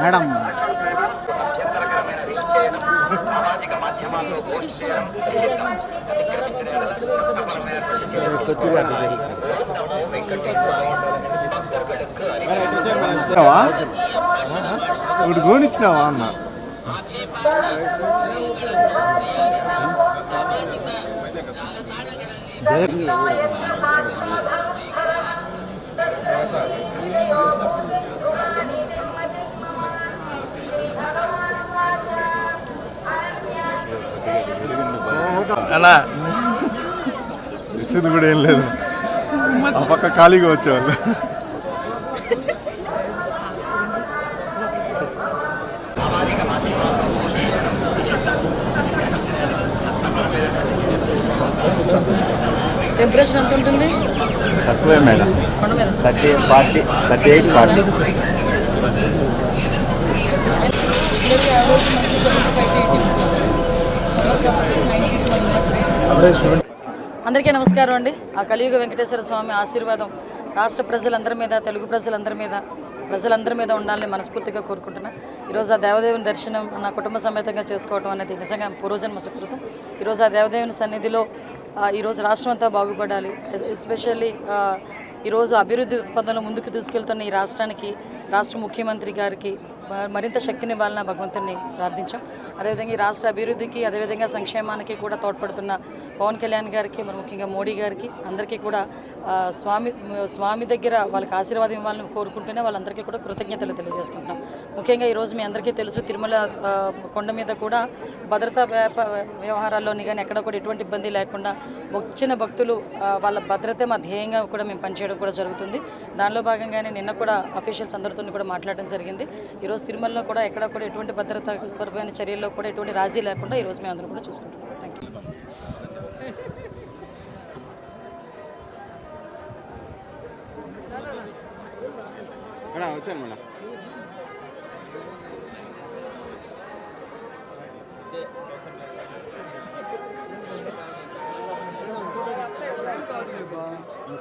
Madam ఇప్పుడు గోనిచ్చినావా అన్న అలా ఇచ్చింది కూడా ఏం లేదు ఆ పక్క ఖాళీగా వచ్చేవాళ్ళు టెంపరేచర్ ఎంత ఉంటుంది? తక్కువే మేడం, 38 40. అందరికీ నమస్కారం అండి. ఆ కలియుగ వెంకటేశ్వర స్వామి ఆశీర్వాదం రాష్ట్ర ప్రజలందరి మీద, తెలుగు ప్రజలందరి మీద ఉండాలని మనస్ఫూర్తిగా కోరుకుంటున్నా. ఈరోజు ఆ దేవదేవుని దర్శనం నా కుటుంబ సమేతంగా చేసుకోవడం అనేది నిజంగా పూర్వజన్మ సుకృతం. ఈరోజు ఆ దేవదేవుని సన్నిధిలో ఈరోజు రాష్ట్రం అంతా బాగుపడాలి. ఎస్పెషల్లీ ఈరోజు అభివృద్ధి పదంలో ముందుకు తీసుకెళ్తున్న ఈ రాష్ట్రానికి, రాష్ట్ర ముఖ్యమంత్రి గారికి మరింత శక్తినివ్వాలని భగవంతుని ప్రార్థించాం. అదేవిధంగా ఈ రాష్ట్ర అభివృద్ధికి, అదేవిధంగా సంక్షేమానికి కూడా తోడ్పడుతున్న పవన్ కళ్యాణ్ గారికి, మరి ముఖ్యంగా మోడీ గారికి అందరికీ కూడా స్వామి దగ్గర వాళ్ళకి ఆశీర్వాదం ఇవ్వాలని కోరుకుంటూనే వాళ్ళందరికీ కూడా కృతజ్ఞతలు తెలియజేసుకుంటున్నాం. ముఖ్యంగా ఈరోజు మీ అందరికీ తెలుసు, తిరుమల కొండ మీద కూడా భద్రతా వ్యవహారాల్లోని కానీ ఎక్కడ కూడా ఎటువంటి ఇబ్బంది లేకుండా వచ్చిన భక్తులు వాళ్ళ భద్రతే మా ధ్యేయంగా కూడా మేము పనిచేయడం కూడా జరుగుతుంది. దానిలో భాగంగానే నిన్న కూడా అఫీషియల్స్ అందరితో కూడా మాట్లాడడం జరిగింది. ఈరోజు తిరుమలలో కూడా ఎక్కడ కూడా ఎటువంటి భద్రతాపరమైన చర్యల్లో కూడా ఎటువంటి రాజీ లేకుండా ఈరోజు మేము అందరం కూడా చూసుకుంటున్నాం. Thank you. వచ్చాను మేడం.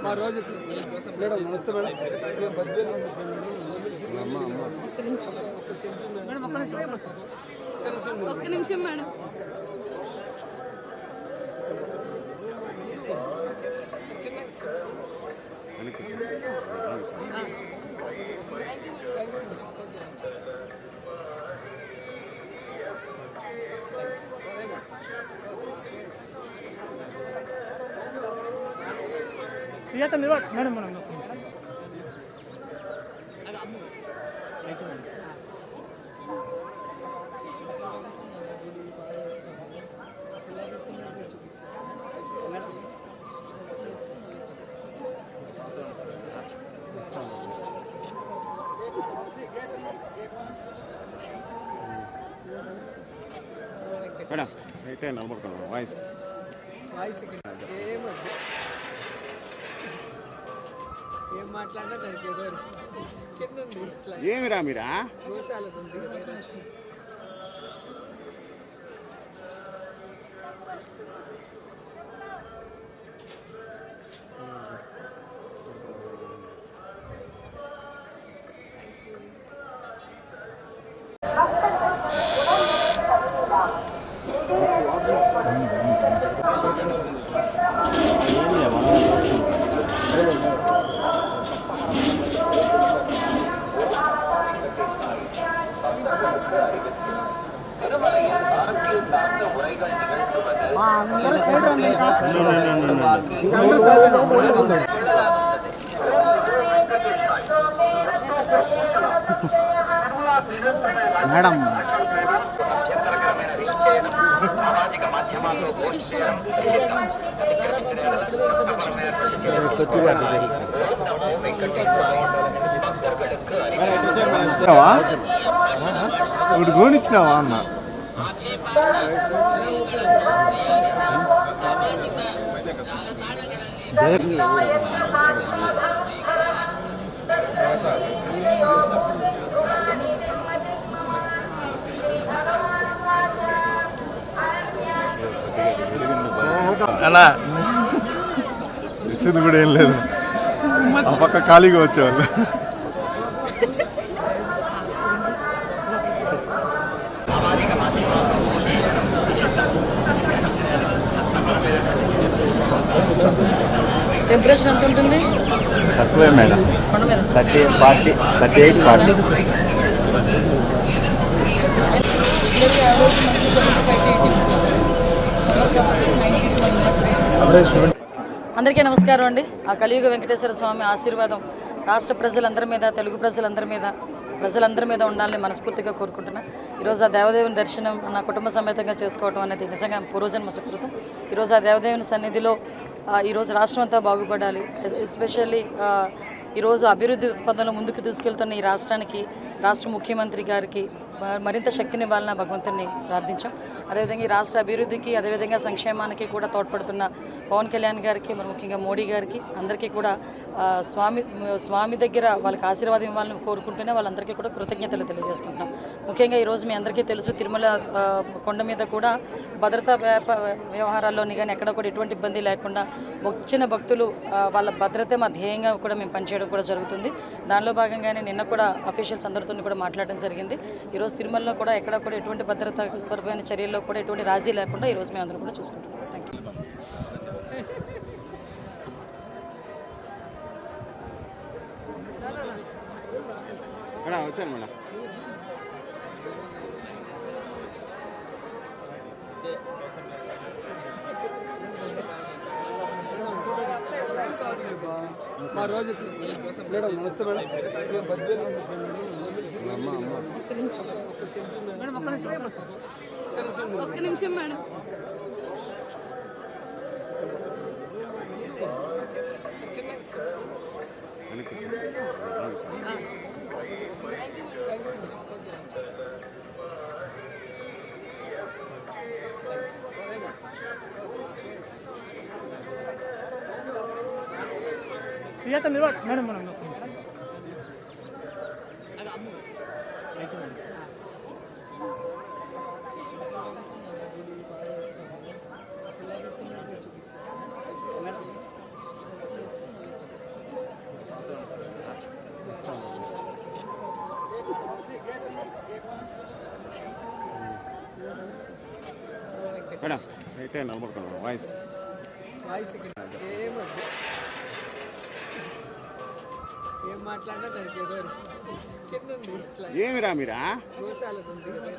మా రోజు మేడం నమస్తే మేడం. ఒక్క నిమిషం మేడం. మేడం మనం మేడం అయితే నమ్మకం వాయిస్ ఏం మాట్లాడినా దానికి కింద ఏమిరా మీరా మేడం ఇప్పుడు గోనిచ్చినావా అన్న అలా ఇచ్చింది కూడా ఏం లేదు, ఆ పక్క ఖాళీగా వచ్చేవాళ్ళు. టెంపరేచర్ ఎంత ఉంటుంది తక్కువే మేడం, కొండ మీద 38, 40. అందరికీ నమస్కారం అండి. ఆ కలియుగ వెంకటేశ్వర స్వామి ఆశీర్వాదం రాష్ట్ర ప్రజలందరి మీద, తెలుగు ప్రజలందరి మీద ఉండాలని మనస్ఫూర్తిగా కోరుకుంటున్నా. ఈరోజు ఆ దేవదేవుని దర్శనం నా కుటుంబ సమేతంగా చేసుకోవడం అనేది నిజంగా పూర్వజన్మ సుకృతం. ఈరోజు ఆ దేవదేవుని సన్నిధిలో ఈరోజు రాష్ట్రం అంతా బాగుపడాలి. ఎస్పెషల్లీ ఈరోజు అభివృద్ధి పదంలో ముందుకు తీసుకెళ్తున్న ఈ రాష్ట్రానికి, రాష్ట్ర ముఖ్యమంత్రి గారికి మరింత శక్తినివ్వాలని భగవంతుని ప్రార్థించాం. అదేవిధంగా ఈ రాష్ట్ర అభివృద్ధికి, అదేవిధంగా సంక్షేమానికి కూడా తోడ్పడుతున్న పవన్ కళ్యాణ్ గారికి, మరి ముఖ్యంగా మోడీ గారికి అందరికీ కూడా స్వామి దగ్గర వాళ్ళకి ఆశీర్వాదం ఇవ్వాలని కోరుకుంటూనే వాళ్ళందరికీ కూడా కృతజ్ఞతలు తెలియజేసుకుంటున్నాం. ముఖ్యంగా ఈరోజు మీ అందరికీ తెలుసు, తిరుమల కొండ మీద కూడా భద్రతా వ్యవహారాల్లోని కానీ ఎక్కడ కూడా ఎటువంటి ఇబ్బంది లేకుండా వచ్చిన భక్తులు వాళ్ళ భద్రత మా ధ్యేయంగా కూడా మేము పనిచేయడం కూడా జరుగుతుంది. దానిలో భాగంగానే నిన్న కూడా అఫీషియల్స్ అందరితో కూడా మాట్లాడడం జరిగింది. ఈరోజు తిరుమలలో కూడా ఎక్కడ కూడా ఎటువంటి భద్రతాపరమైన చర్యల్లో కూడా ఎటువంటి రాజీ లేకుండా ఈరోజు మేము అందరూ కూడా చూసుకుంటున్నాం. Thank you. వచ్చాను మేడం. ఒక్క నిమిషం మేడం. మేడం మేడం మేడం అయితే నిలబడుకున్నాను వాయిస్ ఏం మాట్లాడినా దానికి ఏదో కింద ఉంది ఇట్లా ఏమిరా మీరా గోశాలకు ఉంది కదా.